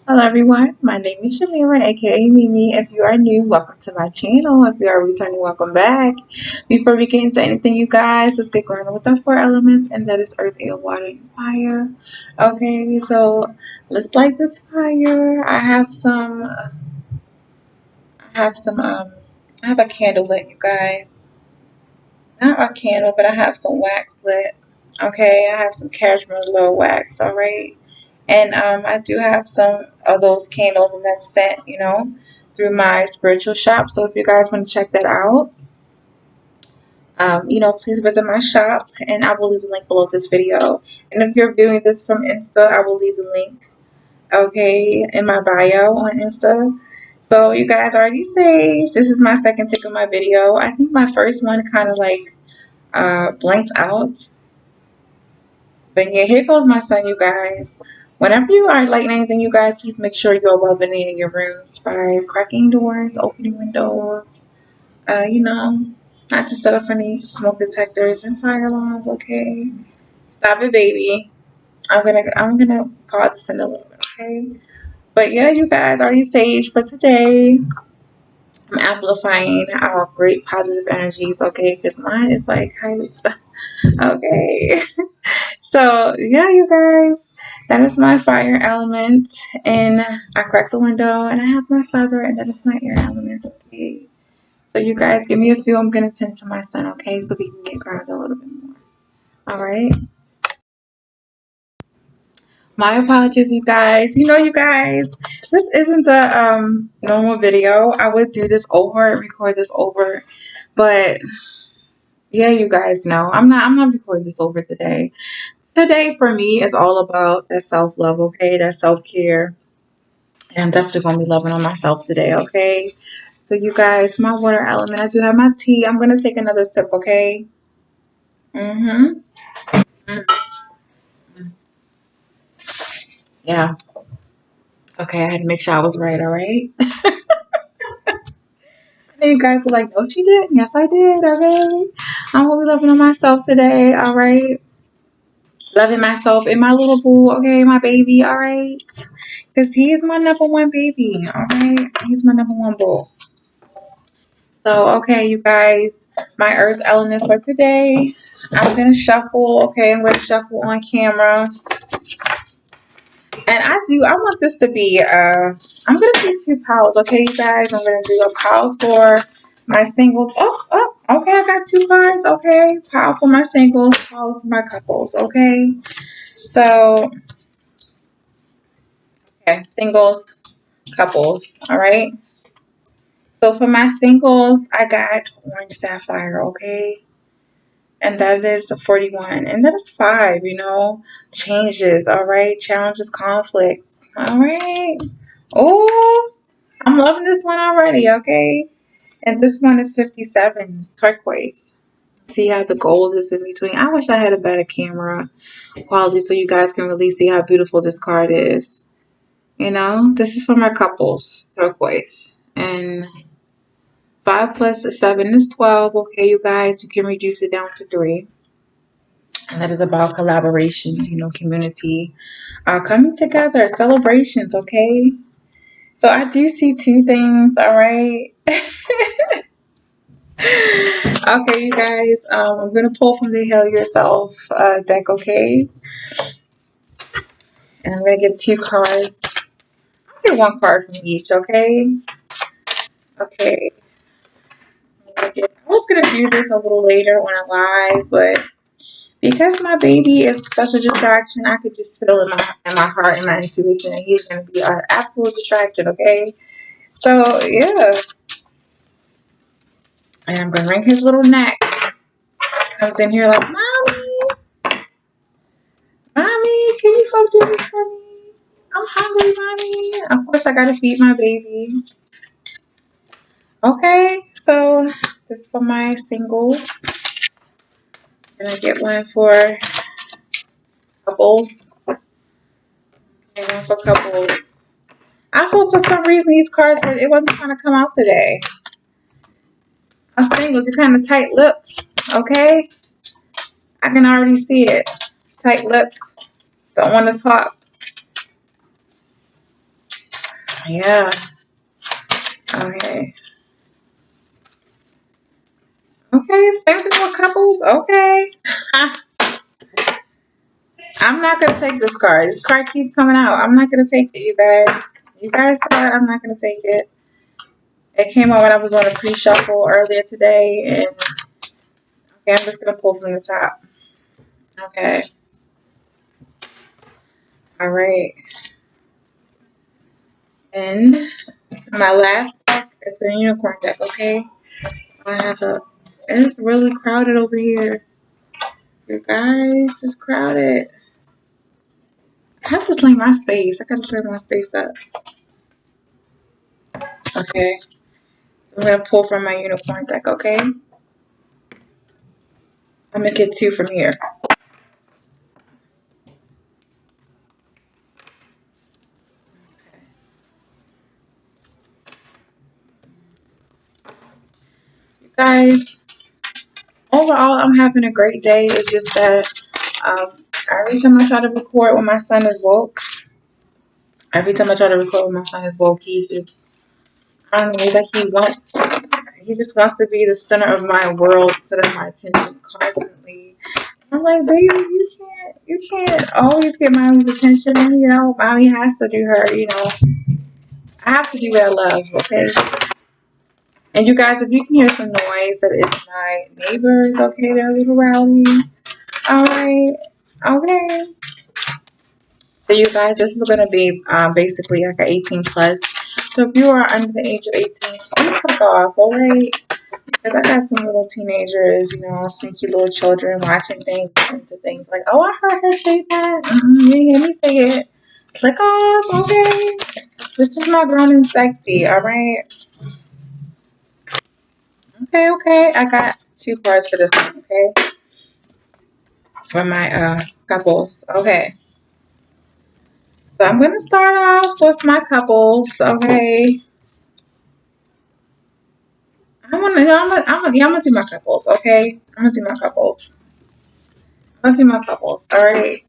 Hello everyone, my name is Shamira, aka Mimi. If you are new, welcome to my channel. If you are returning, welcome back. Before we get into anything, you guys, let's get going with the four elements, and that is earth, air, water, and fire. Okay, so let's light this fire. I have a candle lit, you guys. Not a candle, but I have some wax lit. Okay, I have some cashmere low wax, alright? And I do have some of those candles and that scent, through my spiritual shop. So if you guys want to check that out, please visit my shop and I will leave the link below this video. And if you're viewing this from Insta, I will leave the link, okay, in my bio on Insta. So you guys already saved. This is my second take of my video. I think my first one kind of like blanked out. But yeah, here goes my son, you guys. Whenever you are lighting anything, you guys, please make sure you're well ventilating your rooms by cracking doors, opening windows, not to set off any smoke detectors and fire alarms, okay? Stop it, baby. I'm gonna pause this in a little bit, okay? But yeah, you guys, already staged for today. I'm amplifying our great positive energies, okay? Because mine is like highly, okay. So yeah, you guys, that is my fire element, and I cracked the window, and I have my feather, and that is my air element. Okay. So you guys, give me a few. I'm gonna tend to my son, okay, so we can get grounded a little bit more. All right. My apologies, you guys. You guys, this isn't the normal video. I would do this over and record this over, but yeah, you guys know I'm not recording this over today. Today for me is all about that self-love, okay? That self-care. And I'm definitely going to be loving on myself today, okay? So you guys, my water element, I do have my tea. I'm going to take another sip, okay? Mm-hmm. Yeah. Okay, I had to make sure I was right, all right? I know you guys were like, no, she did. Yes, I did, okay? I'm going to be loving on myself today, all right? Loving myself and my little boo, okay? My baby, all right? Because he is my number one baby, all right? He's my number one boo. So, okay, you guys, my earth element for today, I'm going to shuffle, okay? I'm going to shuffle on camera. And I want this to be, I'm going to do 2 piles, okay, you guys? I'm going to do a pile for my singles. Okay, I got 2 cards, okay? Pile for my singles, pile for my couples, okay? So, okay, singles, couples, all right? So for my singles, I got orange sapphire, okay? And that is the 41. And that is 5, changes, all right? Challenges, conflicts, all right? Oh, I'm loving this one already, okay? And this one is 57. It's turquoise. See how the gold is in between? I wish I had a better camera quality so you guys can really see how beautiful this card is. This is for my couples, turquoise. And 5 plus 7 is 12. Okay, you guys, you can reduce it down to 3. And that is about collaborations, community, coming together, celebrations, okay? So I do see 2 things, all right? Okay, you guys, I'm going to pull from the Heal Yourself deck, okay? And I'm going to get 2 cards. I'll get 1 card from each, okay? Okay. I was going to do this a little later on a live, but because my baby is such a distraction, I could just feel in my heart and my intuition that he's going to be an absolute distraction, okay? So, yeah. And I'm going to wring his little neck. Comes in here like, Mommy, can you come do this for me? I'm hungry, Mommy. Of course, I got to feed my baby. Okay, so this is for my singles. I'm going to get one for couples. And one for couples. I feel for some reason these cards, it wasn't trying to come out today. I'm single, you're kind of tight-lipped, okay? I can already see it. Tight-lipped. Don't want to talk. Yeah. Okay. Okay, same thing with couples. Okay. I'm not gonna take this card. This card keeps coming out. I'm not gonna take it, you guys. You guys saw it. I'm not gonna take it. It came out when I was on a pre-shuffle earlier today, and okay, I'm just gonna pull from the top. Okay. All right. And my last deck is the unicorn deck. Okay. I have a. It's really crowded over here. You guys, it's crowded. I have to clean my space. I gotta clear my space up. Okay. So I'm gonna pull from my unicorn deck. Okay. I'm gonna get two from here. You guys, overall, I'm having a great day. It's just that every time I try to record when my son is woke, he just, I don't know, it's like he just wants to be the center of my world, center of my attention constantly. I'm like, baby, you can't always get mommy's attention. You know, mommy has to do her. You know, I have to do what I love. Okay. And you guys, if you can hear some noise, that is my neighbors. Okay, they're a little rowdy. All right. Okay. So you guys, this is going to be basically like an 18 plus. So if you are under the age of 18, please click off. All right. Because I got some little teenagers, you know, sneaky little children watching things, listening to things like, oh, I heard her say that. You didn't hear me say it. Click off, okay? This is my grown and sexy, all right? Okay. I got two cards for this one, okay? For my couples, okay. So I'm going to start off with my couples, okay? I'm gonna do my couples, okay? I'm gonna do my couples. All right.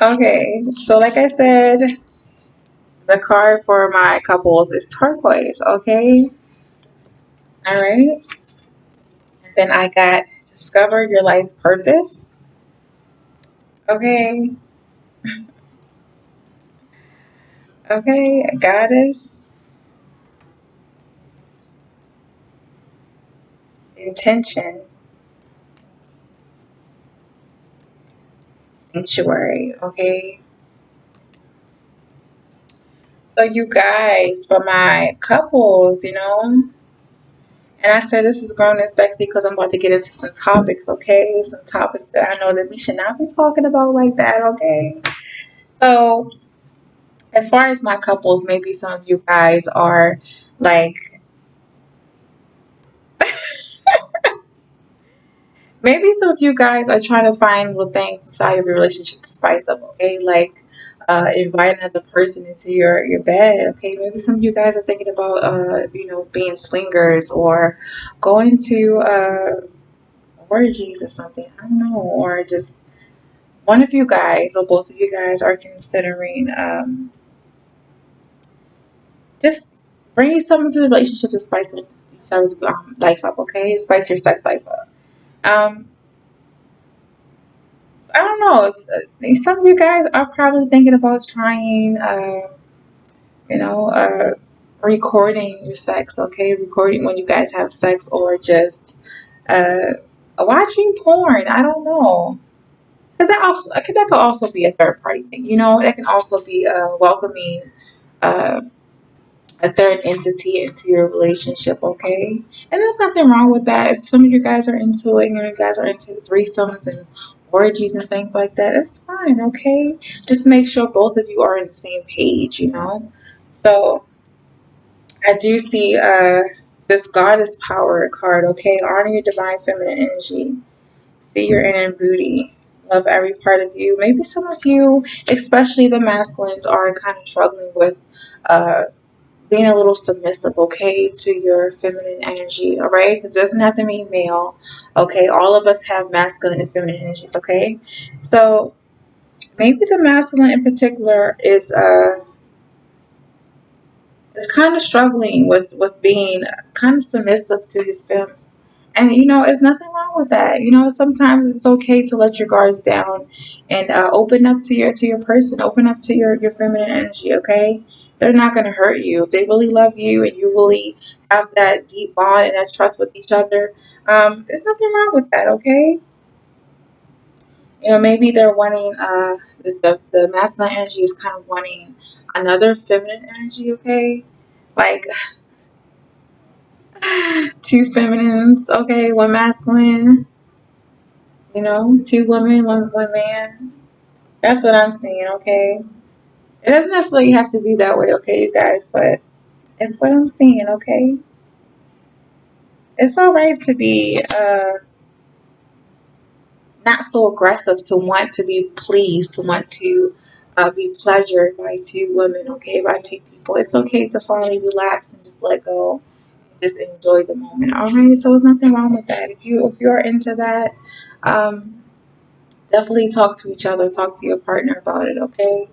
Okay, so like I said, the card for my couples is turquoise, okay? All right. And then I got discover your life purpose, okay? Okay, goddess, intention, sanctuary, okay? So you guys, for my couples, you know, and I said this is grown and sexy because I'm about to get into some topics, okay? Some topics that I know that we should not be talking about like that, okay? So, as far as my couples, maybe some of you guys are like, maybe some of you guys are trying to find little things inside of your relationship to spice up, okay? Like, invite another person into your bed, okay? Maybe some of you guys are thinking about, being swingers or going to, orgies or something. I don't know, or just one of you guys or both of you guys are considering just bringing something to the relationship to spice each other's life up, okay? Spice your sex life up. Um, I don't know. Some of you guys are probably thinking about trying, recording your sex, okay? Recording when you guys have sex, or just uh, watching porn. I don't know. Because that could also be a third party thing, you know. That can also be welcoming uh, a third entity into your relationship, okay? And there's nothing wrong with that. If some of you guys are into it, you guys are into threesomes and orgies and things like that, it's fine, okay? Just make sure both of you are on the same page, you know. So I do see this goddess power card, okay? Honor your divine feminine energy. See your inner beauty. Love every part of you. Maybe some of you, especially the masculines, are kind of struggling with uh, being a little submissive, okay, to your feminine energy, all right? Because it doesn't have to be male, okay? All of us have masculine and feminine energies, okay? So maybe the masculine in particular is is kind of struggling with being kind of submissive to his family. And there's nothing wrong with that. Sometimes it's okay to let your guards down and open up to your person, open up to your feminine energy. Okay, they're not gonna hurt you if they really love you and you really have that deep bond and that trust with each other. There's nothing wrong with that. Okay, maybe they're wanting the masculine energy is kind of wanting another feminine energy. Okay, like two feminines. Okay, one masculine. Two women, one man. That's what I'm seeing, okay? It doesn't necessarily have to be that way, okay, you guys, but it's what I'm seeing, okay? It's alright to be not so aggressive, to want to be pleased, to want to be pleasured by two women, okay, by two people. It's okay to finally relax and just let go, just enjoy the moment, alright? So there's nothing wrong with that. If you're into that, um, definitely talk to each other, talk to your partner about it, okay?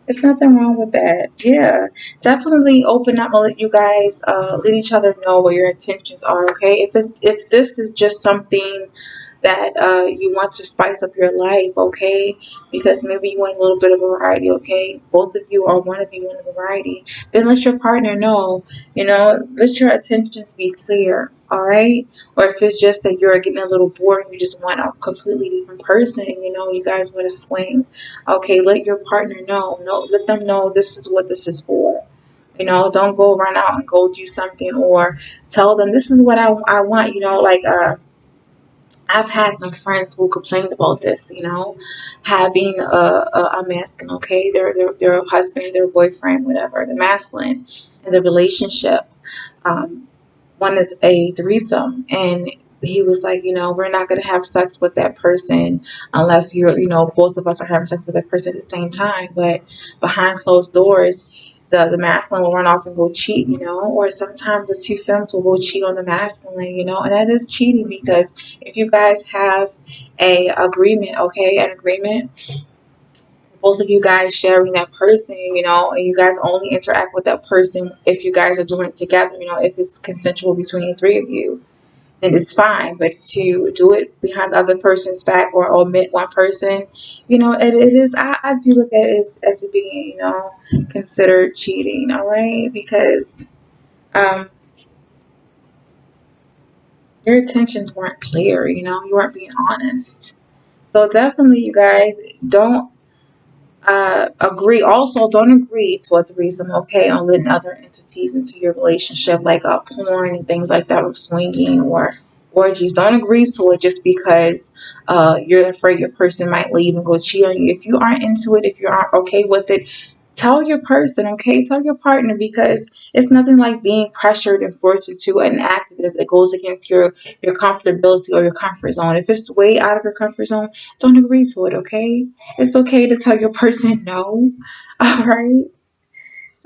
There's nothing wrong with that. Yeah, definitely open up and let you guys let each other know what your intentions are. Okay, if this is just something that you want to spice up your life, okay, because maybe you want a little bit of variety. Okay, both of you or one of you want a variety, then let your partner know. Let your intentions be clear. All right, or if it's just that you're getting a little bored, you just want a completely different person. You guys want to swing. Okay, let your partner know. No, let them know this is what this is for. Don't go run out and go do something, or tell them this is what I want. I've had some friends who complained about this. Having a masculine, okay, their husband, their boyfriend, whatever, the masculine in the relationship. Um, One is a threesome, and he was like, we're not going to have sex with that person unless both of us are having sex with that person at the same time. But behind closed doors, the masculine will run off and go cheat, or sometimes the two femmes will go cheat on the masculine, and that is cheating, because if you guys have an agreement, both of you guys sharing that person, and you guys only interact with that person if you guys are doing it together, if it's consensual between the three of you, then it's fine. But to do it behind the other person's back or omit one person, it is, I do look at it as being, considered cheating, all right? Because um, your intentions weren't clear, you weren't being honest. So definitely, you guys, don't agree. Also, don't agree to a threesome, okay, on letting other entities into your relationship, like porn and things like that, or swinging or orgies. Don't agree to it just because you're afraid your person might leave and go cheat on you. If you aren't into it, if you aren't okay with it, tell your person, okay? Tell your partner, because it's nothing like being pressured and forced into an act that goes against your comfortability or your comfort zone. If it's way out of your comfort zone, don't agree to it, okay? It's okay to tell your person no. All right.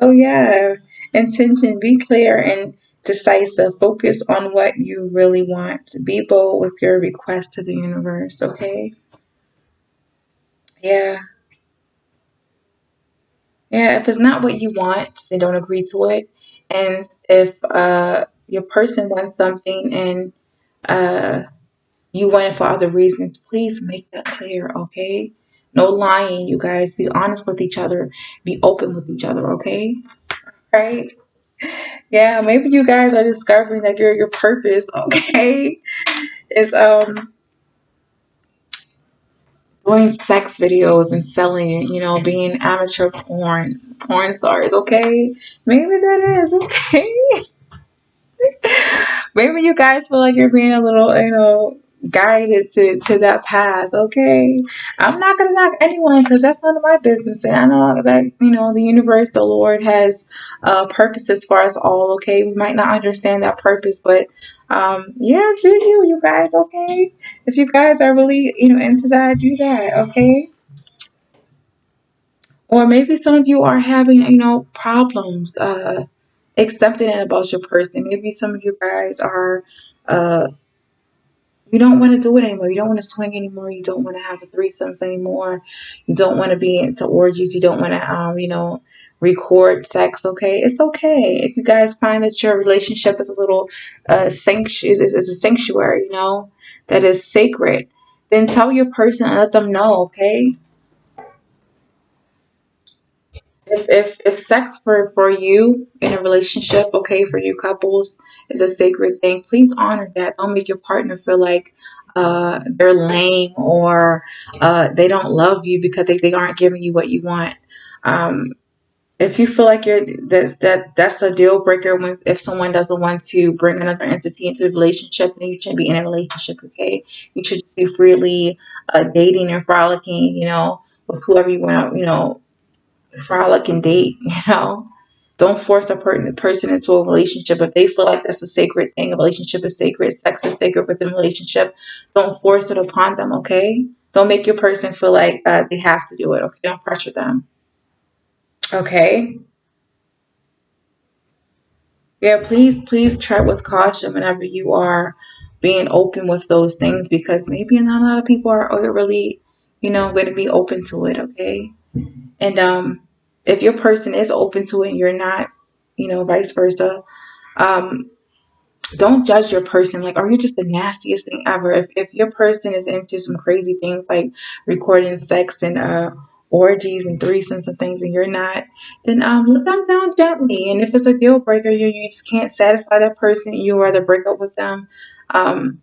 So yeah, intention, be clear and decisive. Focus on what you really want. Be bold with your request to the universe, okay? Yeah. Yeah, if it's not what you want, then don't agree to it. And if your person wants something and uh, you want it for other reasons, please make that clear, okay? No lying, you guys. Be honest with each other. Be open with each other, okay? Right? Yeah, maybe you guys are discovering that your purpose, okay, is doing sex videos and selling it, being amateur porn stars, okay? Maybe that is okay. Maybe you guys feel like you're being a little, guided to that path, okay? I'm not gonna knock anyone because that's none of my business, and I know that the universe, the Lord, has purposes for us all. Okay, we might not understand that purpose, but yeah, do you guys, okay? If you guys are really into that, do that, okay? Or maybe some of you are having problems accepting it about your person. Maybe some of you guys are. You don't want to do it anymore. You don't want to swing anymore. You don't want to have a threesomes anymore. You don't want to be into orgies. You don't want to, record sex, okay? It's okay. If you guys find that your relationship is a little is a sanctuary, you know, that is sacred, then tell your person and let them know, okay? If sex for you in a relationship, okay, for you couples is a sacred thing, please honor that. Don't make your partner feel like they're lame or they don't love you because they aren't giving you what you want. Um, if you feel like that's a deal breaker when if someone doesn't want to bring another entity into the relationship, then you shouldn't be in a relationship, okay? You should just be freely dating and frolicking, you know, with whoever you want to, you know, frolic and date, you know. Don't force a person into a relationship if they feel like that's a sacred thing. A relationship is sacred. Sex is sacred within a relationship. Don't force it upon them, okay? Don't make your person feel like they have to do it, okay? Don't pressure them, okay? Yeah, please tread with caution whenever you are being open with those things because maybe not a lot of people are really, you know, going to be open to it, okay? And if your person is open to it and you're not, you know, vice versa, um, don't judge your person like, oh, you're just the nastiest thing ever. If your person is into some crazy things like recording sex and orgies and threesomes and things and you're not, then let them down gently. And if it's a deal breaker, you just can't satisfy that person, you rather break up with them. Um,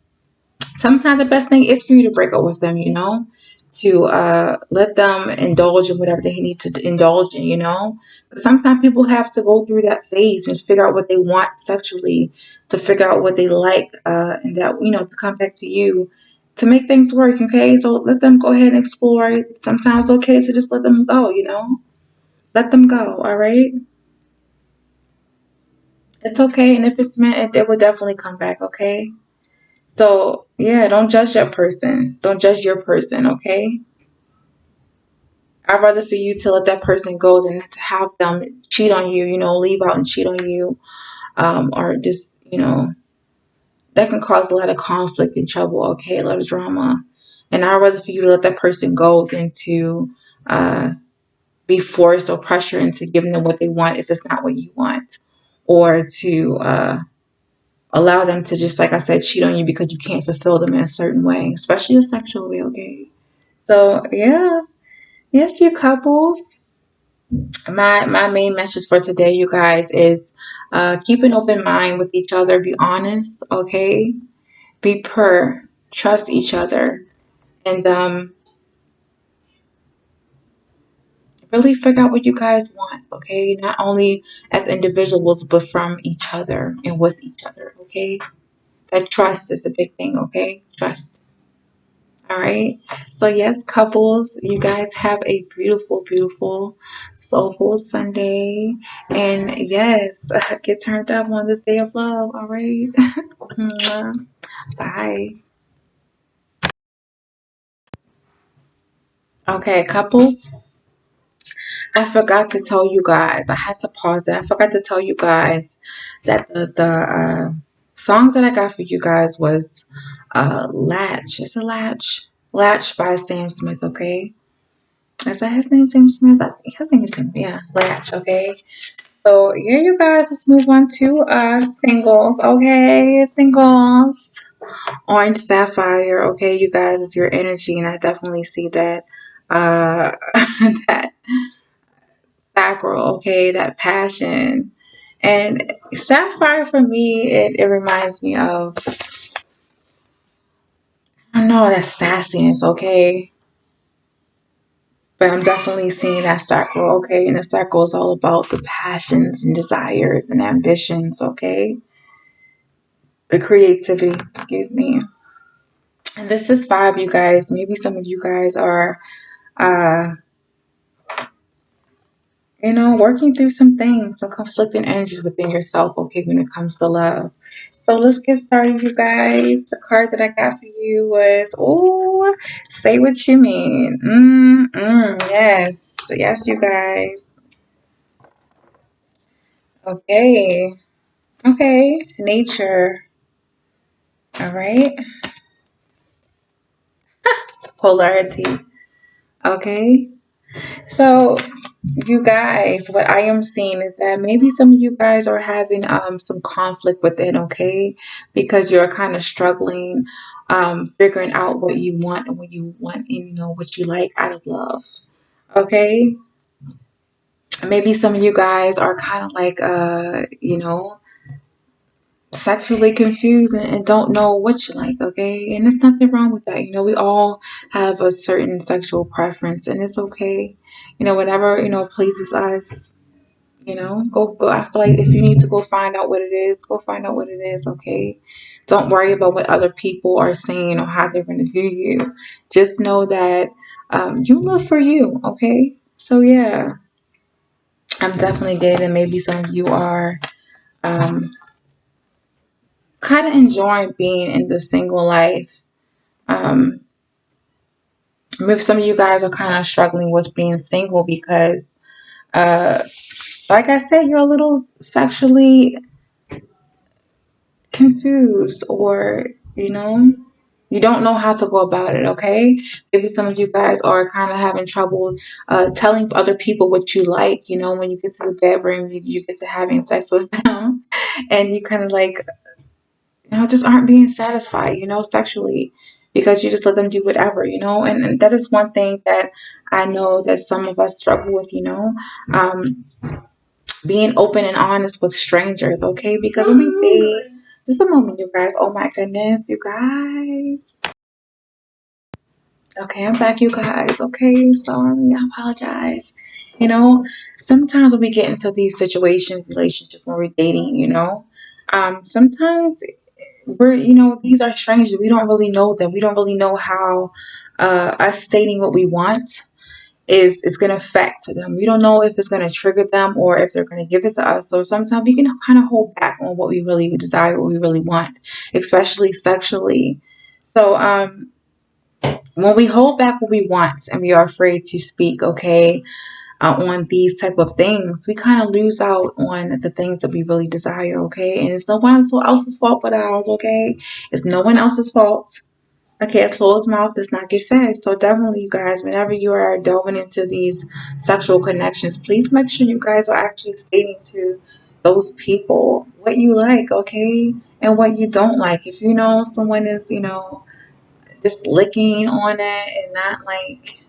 Sometimes the best thing is for you to break up with them, you know, to let them indulge in whatever they need to indulge in, you know. But sometimes people have to go through that phase and figure out what they want sexually, to figure out what they like, and that, you know, to come back to you to make things work, okay? So let them go ahead and explore. Sometimes it's okay to just let them go, you know. Let them go, all right? It's okay. And if it's meant, it will definitely come back, okay? So, yeah, don't judge that person. Don't judge your person, okay? I'd rather for you to let that person go than to have them cheat on you, you know, leave out and cheat on you, or just, you know, that can cause a lot of conflict and trouble, okay? A lot of drama. And I'd rather for you to let that person go than to uh, be forced or pressure into giving them what they want if it's not what you want, or to allow them to just, like I said, cheat on you because you can't fulfill them in a certain way, especially a sexual way, okay? So, yeah. Yes, you couples. My main message for today, you guys, is keep an open mind with each other. Be honest, okay? Be pure. Trust each other. And really figure out what you guys want, okay? Not only as individuals, but from each other and with each other, okay? That trust is the big thing, okay? Trust. All right. So, yes, couples, you guys have a beautiful, beautiful, soulful Sunday. And yes, get turned up on this day of love. All right. Bye. Okay, couples, I forgot to tell you guys, I had to pause it. I forgot to tell you guys that the song that I got for you guys was Latch. It's a Latch. Latch by Sam Smith, okay? Is that his name, Sam Smith? I think his name is Sam. Yeah, Latch. Okay. So here, you guys. Let's move on to singles. Okay, singles. Orange Sapphire. Okay, you guys, it's your energy, and I definitely see that. That sacral. Okay, that passion. And Sapphire for me, it reminds me of, I don't know, that sassiness. Okay, but I'm definitely seeing that circle, okay? And the circle is all about the passions and desires and ambitions, okay? The creativity, excuse me. And this is vibe, you guys. Maybe some of you guys are, uh, you know, working through some things, some conflicting energies within yourself, okay, when it comes to love. So let's get started, you guys. The card that I got for you was, oh, say what you mean. Yes. Yes, you guys. Okay. Okay, nature. All right, polarity. Okay, so you guys, what I am seeing is that maybe some of you guys are having some conflict within, okay? Because you're kind of struggling figuring out what you want and what you want and what you like out of love. Okay? Maybe some of you guys are kind of like sexually confused and don't know what you like, okay? And there's nothing wrong with that. We all have a certain sexual preference and it's okay. Whatever, pleases us. Go. I feel like if you need to go find out what it is, go find out what it is, okay? Don't worry about what other people are saying or how they're going to view you. Just know that you live for you, okay? So, yeah, I'm definitely getting maybe some of you are kind of enjoying being in the single life. Maybe some of you guys are kind of struggling with being single because, uh, like I said, you're a little sexually confused or you don't know how to go about it, okay? Maybe some of you guys are kind of having trouble telling other people what you like, when you get to the bedroom, you get to having sex with them and you kind of like just aren't being satisfied, sexually because you just let them do whatever, and that is one thing that I know that some of us struggle with, um, being open and honest with strangers, okay? Because when we date, just a moment, you guys. Oh my goodness, you guys. Okay, I'm back, you guys. Okay, sorry, I apologize. Sometimes when we get into these situations, relationships, when we're dating, sometimes we're, these are strangers. We don't really know them. We don't really know how us stating what we want is going to affect them. We don't know if it's going to trigger them or if they're going to give it to us. So sometimes we can kind of hold back on what we really desire, what we really want, especially sexually. So when we hold back what we want and we are afraid to speak, okay, on these type of things, we kind of lose out on the things that we really desire, okay? And it's no one else's fault but ours, okay? It's no one else's fault. Okay, a closed mouth does not get fed. So definitely, you guys, whenever you are delving into these sexual connections, please make sure you guys are actually stating to those people what you like, okay, and what you don't like. If someone is, just licking on it and not like,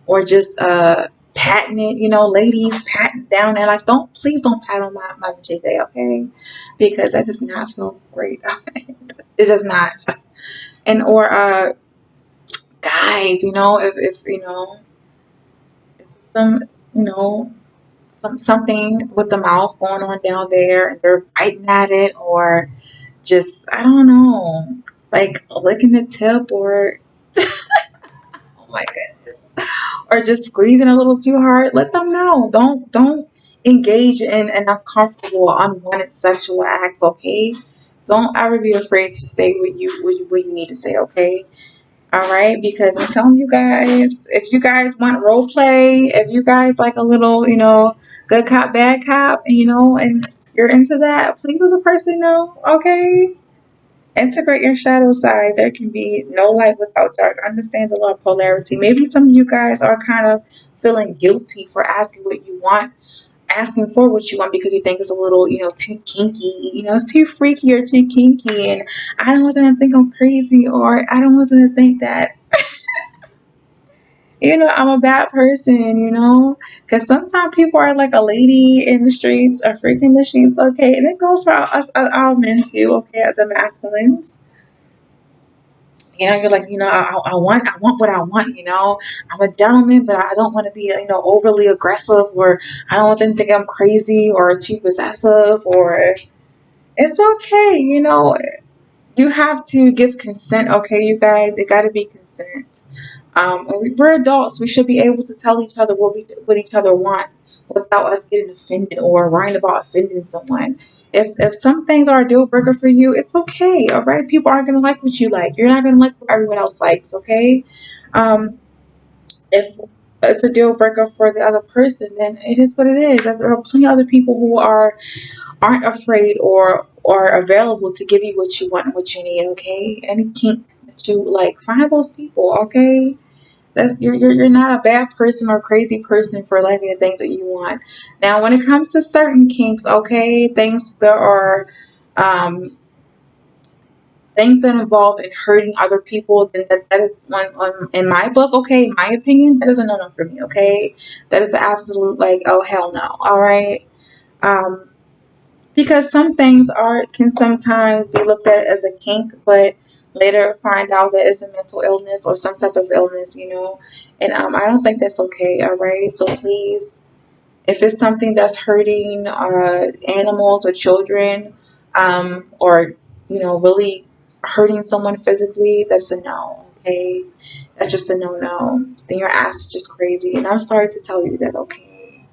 or just patting it, ladies patting down and like, please don't pat on my vajayjay, okay, because that does not feel great. It does not. And or guys, if some, you know, something with the mouth going on down there and they're biting at it or just, I don't know, like licking the tip or, oh my goodness, or just squeezing a little too hard, let them know. Don't engage in an uncomfortable, unwanted sexual acts, okay? Don't ever be afraid to say what you need to say, okay? All right, because I'm telling you guys, if you guys want role play, if you guys like a little, good cop, bad cop, and you're into that, please let the person know, okay? Integrate your shadow side. There can be no light without dark. Understand the law of polarity. Maybe some of you guys are kind of feeling guilty for asking what you want, asking for what you want because you think it's a little, too kinky, it's too freaky or too kinky, and I don't want them to think I'm crazy, or I don't want them to think that I'm a bad person, because sometimes people are like a lady in the streets, a freak in the sheets, okay, and it goes for us, our men too, okay, the masculines. You're like, I want what I want, I'm a gentleman, but I don't want to be, overly aggressive, or I don't want them to think I'm crazy or too possessive, or it's okay, you have to give consent, okay, you guys, it got to be consent. We're adults. We should be able to tell each other what each other want without us getting offended or worrying about offending someone. If some things are a deal breaker for you, it's okay. All right, people aren't gonna like what you like. You're not gonna like what everyone else likes. Okay, um, if it's a deal breaker for the other person, then it is what it is. There are plenty of other people who aren't afraid or available to give you what you want and what you need. Okay, any kink that you like, find those people. Okay. You're not a bad person or crazy person for liking the things that you want. Now, when it comes to certain kinks, okay, um, things that involve in hurting other people, then that is one in my book, okay, in my opinion, that is a no-no for me, okay? That is an absolute, like, oh, hell no, all right? Um, because some things can sometimes be looked at as a kink, but later find out that it's a mental illness or some type of illness, and I don't think that's okay, all right? So please, if it's something that's hurting animals or children, or really hurting someone physically, that's a no. Okay, that's just a no. Then your ass is just crazy, and I'm sorry to tell you that. Okay,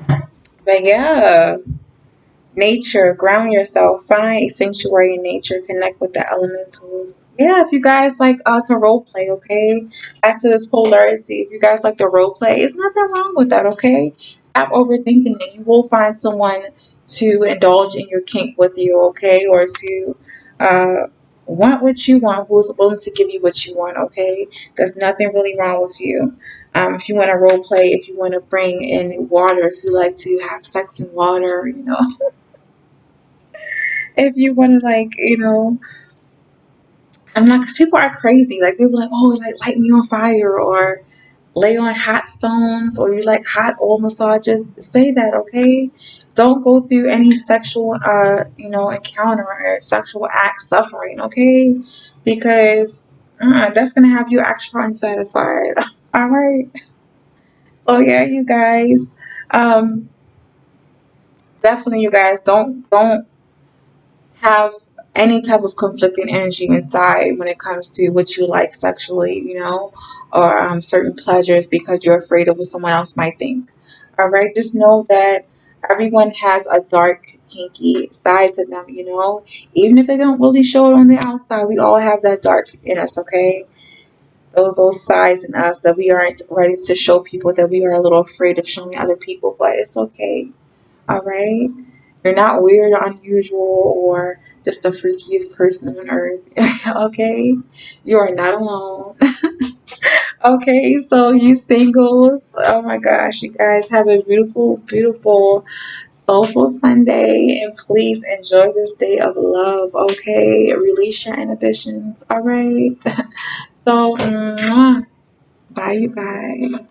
but yeah. Nature, ground yourself, find a sanctuary in nature, connect with the elementals. Yeah, if you guys like to role play, okay? Back to this polarity. If you guys like to role play, it's nothing wrong with that, okay? Stop overthinking it. You will find someone to indulge in your kink with you, okay? Or to uh, want what you want, who's willing to give you what you want, okay? There's nothing really wrong with you. If you want to role play, if you want to bring in water, if you like to have sex in water, if you want to, like, I'm not, because people are crazy. Like, they were like, oh, like, light me on fire, or lay on hot stones, or you like hot oil massages. Say that, okay? Don't go through any sexual, encounter or sexual act suffering, okay? Because that's going to have you extra unsatisfied. All right. So, yeah, you guys. Um, Definitely, you guys, don't have any type of conflicting energy inside when it comes to what you like sexually, or certain pleasures, because you're afraid of what someone else might think. All right, just know that everyone has a dark, kinky side to them, even if they don't really show it on the outside. We all have that dark in us, okay? Those sides in us that we aren't ready to show people, that we are a little afraid of showing other people, but it's okay. All right. You're not weird or unusual or just the freakiest person on earth. Okay. You are not alone. Okay. So, you singles, oh my gosh, you guys have a beautiful, beautiful, soulful Sunday. And please enjoy this day of love. Okay. Release your inhibitions. All right. So, bye, you guys.